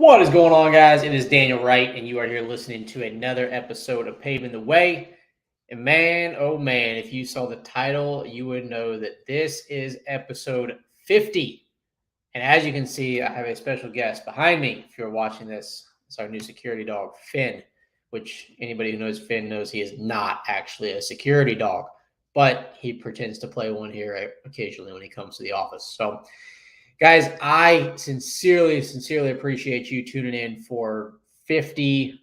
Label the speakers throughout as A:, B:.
A: What is going on, guys? It is Daniel Wright, and you are here listening to another episode of Paving the Way. And man, oh man, if you saw the title, you would know that this is episode 50. And as you can see, I have a special guest behind me. If you're watching this, it's our new security dog, Finn, which anybody who knows Finn knows he is not actually a security dog, but he pretends to play one here occasionally when he comes to the office. So, guys, I sincerely appreciate you tuning in for 50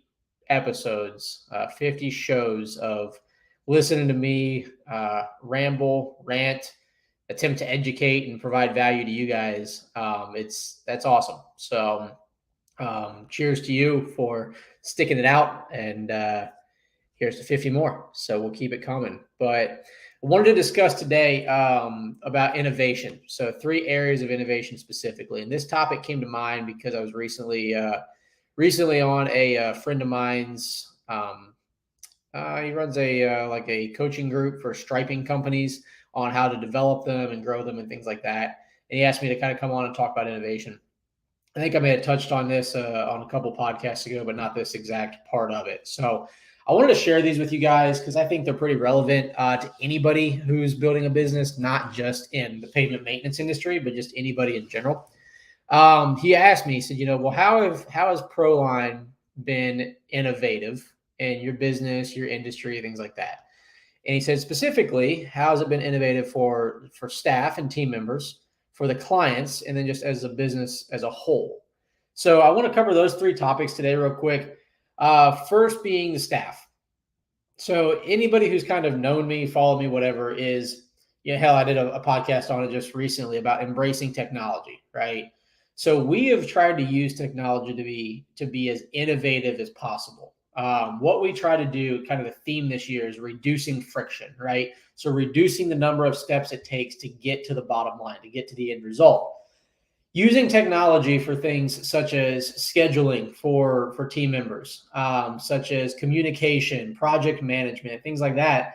A: episodes, 50 shows of listening to me ramble, rant, attempt to educate and provide value to you guys. That's awesome. So, cheers to you for sticking it out, and here's to 50 more. So we'll keep it coming. But I wanted to discuss today about innovation. So 3 areas of innovation specifically. And this topic came to mind because I was recently on a friend of mine's. He runs a coaching group for striping companies on how to develop them and grow them and things like that. And he asked me to kind of come on and talk about innovation. I think I may have touched on this on a couple podcasts ago, but not this exact part of it. So I wanted to share these with you guys because I think they're pretty relevant to anybody who's building a business, not just in the pavement maintenance industry, but just anybody in general. He asked me, he said, well, how has Proline been innovative in your business, your industry, things like that? And he said, specifically, how has it been innovative for staff and team members, for the clients, and then just as a business as a whole? So I want to cover those 3 topics today real quick. First being the staff. So anybody who's kind of known me, followed me, whatever, is, hell, I did a podcast on it just recently about embracing technology, right? So we have tried to use technology to be as innovative as possible. What we try to do, kind of the theme this year, is reducing friction, right? So reducing the number of steps it takes to get to the bottom line, to get to the end result. Using technology for things such as scheduling for team members, such as communication, project management, things like that,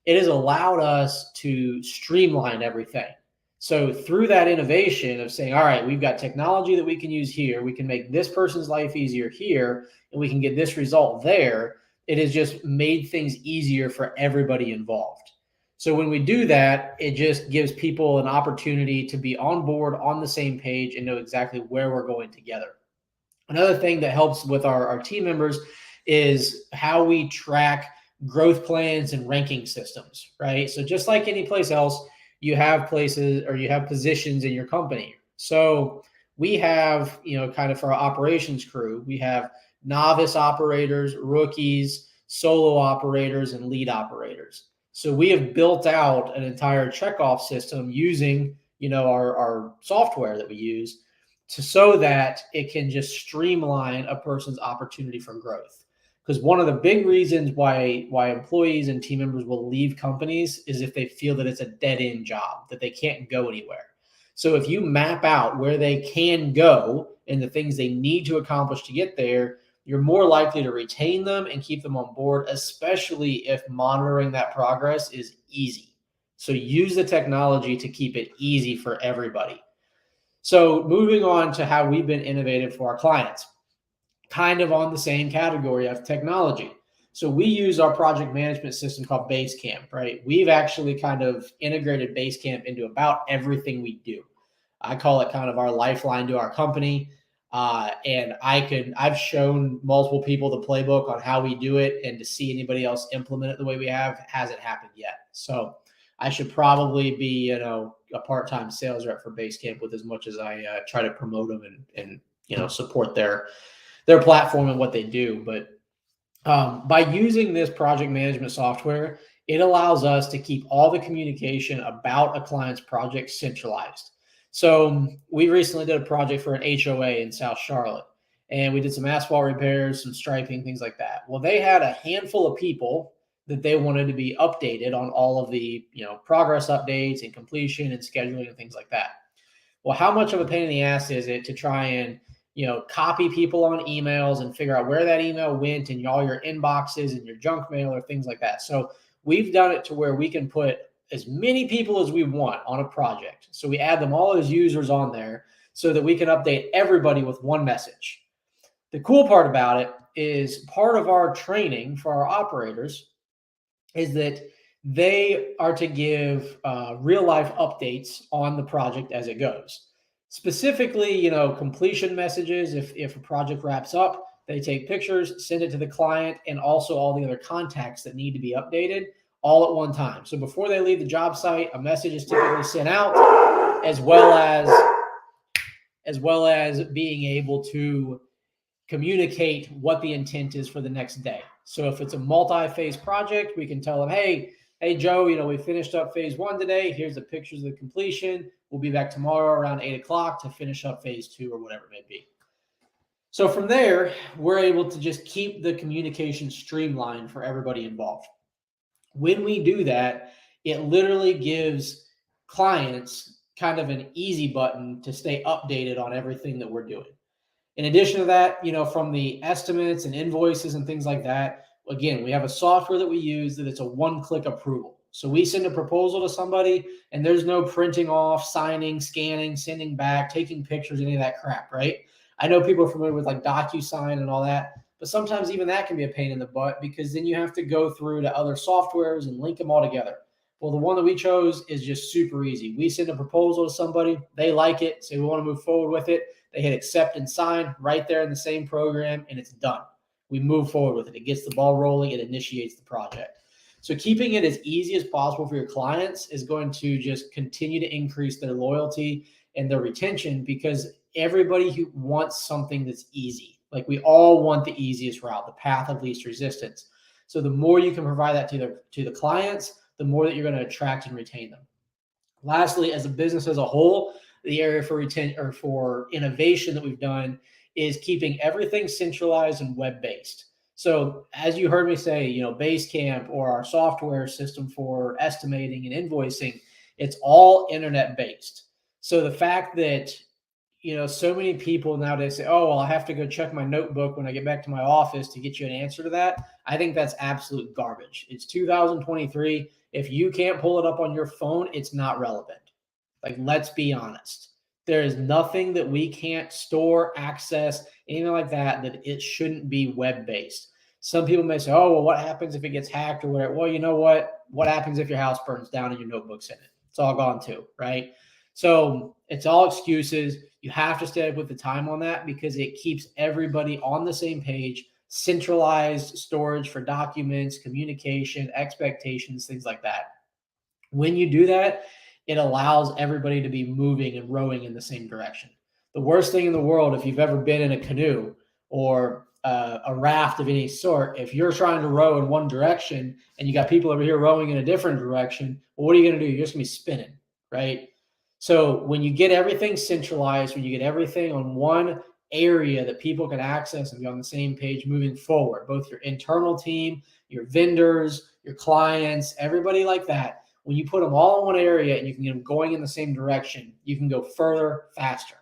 A: it has allowed us to streamline everything. So through that innovation of saying, all right, we've got technology that we can use here, we can make this person's life easier here, and we can get this result there, it has just made things easier for everybody involved. So when we do that, it just gives people an opportunity to be on board, on the same page, and know exactly where we're going together. Another thing that helps with our team members is how we track growth plans and ranking systems, right? So just like any place else, you have places or you have positions in your company. So we have, kind of for our operations crew, we have novice operators, rookies, solo operators, and lead operators. So we have built out an entire checkoff system using, our software that we use so that it can just streamline a person's opportunity for growth. Because one of the big reasons why employees and team members will leave companies is if they feel that it's a dead-end job, that they can't go anywhere. So if you map out where they can go and the things they need to accomplish to get there, you're more likely to retain them and keep them on board, especially if monitoring that progress is easy. So use the technology to keep it easy for everybody. So moving on to how we've been innovative for our clients, kind of on the same category of technology. So we use our project management system called Basecamp, right? We've actually kind of integrated Basecamp into about everything we do. I call it kind of our lifeline to our company. And I've shown multiple people the playbook on how we do it, and to see anybody else implement it the way we have hasn't happened yet. So I should probably be, a part-time sales rep for Basecamp with as much as I try to promote them and support their platform and what they do. But by using this project management software, it allows us to keep all the communication about a client's project centralized. So we recently did a project for an HOA in South Charlotte, and we did some asphalt repairs, some striping, things like that. Well, they had a handful of people that they wanted to be updated on all of the, progress updates and completion and scheduling and things like that. Well, how much of a pain in the ass is it to try and, copy people on emails and figure out where that email went in all your inboxes and your junk mail or things like that? So we've done it to where we can put as many people as we want on a project. So we add them all as users on there so that we can update everybody with one message. The cool part about it is part of our training for our operators is that they are to give real life updates on the project as it goes. Specifically, completion messages. If a project wraps up, they take pictures, send it to the client, and also all the other contacts that need to be updated all at one time. So before they leave the job site, a message is typically sent out, as well as being able to communicate what the intent is for the next day. So if it's a multi-phase project, we can tell them, hey, Joe, we finished up phase 1 today. Here's the pictures of the completion. We'll be back tomorrow around 8 o'clock to finish up phase 2 or whatever it may be. So from there, we're able to just keep the communication streamlined for everybody involved. When we do that, it literally gives clients kind of an easy button to stay updated on everything that we're doing. In addition to that, from the estimates and invoices and things like that, again, we have a software that we use that it's a one-click approval. So we send a proposal to somebody and there's no printing off, signing, scanning, sending back, taking pictures, any of that crap, right? I know people are familiar with like DocuSign and all that, but sometimes even that can be a pain in the butt because then you have to go through to other softwares and link them all together. Well, the one that we chose is just super easy. We send a proposal to somebody, they like it, say we want to move forward with it. They hit accept and sign right there in the same program, and it's done. We move forward with it. It gets the ball rolling. It initiates the project. So keeping it as easy as possible for your clients is going to just continue to increase their loyalty and their retention because everybody who wants something that's easy, like we all want the easiest route, the path of least resistance. So the more you can provide that to the clients, the more that you're going to attract and retain them. Lastly, as a business as a whole, the area for innovation that we've done is keeping everything centralized and web-based. So as you heard me say, Basecamp or our software system for estimating and invoicing, it's all internet-based. So the fact that, so many people nowadays say, oh, well, I have to go check my notebook when I get back to my office to get you an answer to that. I think that's absolute garbage. It's 2023. If you can't pull it up on your phone, it's not relevant. Like, let's be honest. There is nothing that we can't store, access, anything like that it shouldn't be web-based. Some people may say, oh, well, what happens if it gets hacked or whatever? Well, you know what? What happens if your house burns down and your notebook's in it? It's all gone too, right? So it's all excuses. You have to stay up with the time on that because it keeps everybody on the same page, centralized storage for documents, communication, expectations, things like that. When you do that, it allows everybody to be moving and rowing in the same direction. The worst thing in the world, if you've ever been in a canoe or a raft of any sort, if you're trying to row in one direction and you got people over here rowing in a different direction, well, what are you going to do? You're just going to be spinning, right? So when you get everything centralized, when you get everything on one area that people can access and be on the same page moving forward, both your internal team, your vendors, your clients, everybody like that, when you put them all in one area and you can get them going in the same direction, you can go further, faster,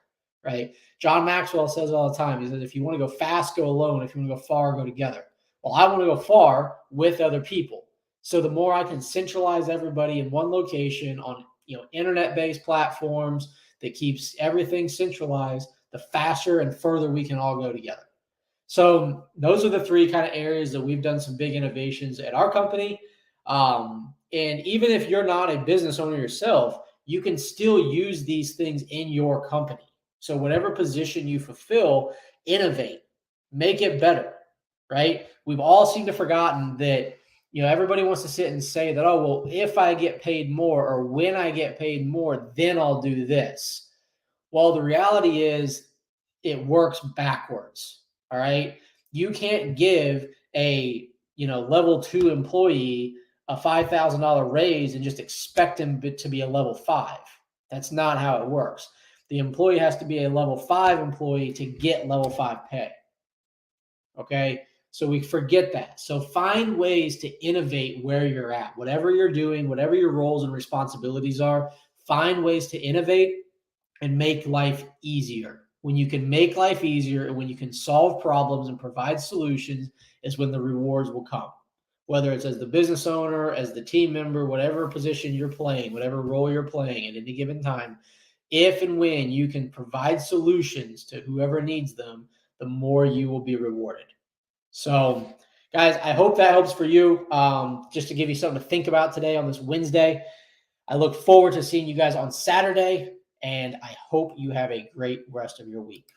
A: right? John Maxwell says it all the time. He says, if you want to go fast, go alone. If you want to go far, go together. Well, I want to go far with other people. So the more I can centralize everybody in one location on internet-based platforms that keeps everything centralized, the faster and further we can all go together. So those are the three kind of areas that we've done some big innovations at our company. And even if you're not a business owner yourself, you can still use these things in your company. So whatever position you fulfill, innovate, make it better, right? We've all seemed to forgotten that, everybody wants to sit and say that, oh, well, if I get paid more or when I get paid more, then I'll do this. Well, the reality is it works backwards. All right. You can't give a, level 2 employee a $5,000 raise and just expect him to be a level 5. That's not how it works. The employee has to be a level 5 employee to get level 5 pay. Okay. So we forget that. So find ways to innovate where you're at, whatever you're doing, whatever your roles and responsibilities are, find ways to innovate and make life easier. When you can make life easier and when you can solve problems and provide solutions is when the rewards will come. Whether it's as the business owner, as the team member, whatever position you're playing, whatever role you're playing at any given time, if and when you can provide solutions to whoever needs them, the more you will be rewarded. So, guys, I hope that helps for you. Just to give you something to think about today on this Wednesday. I look forward to seeing you guys on Saturday, and I hope you have a great rest of your week.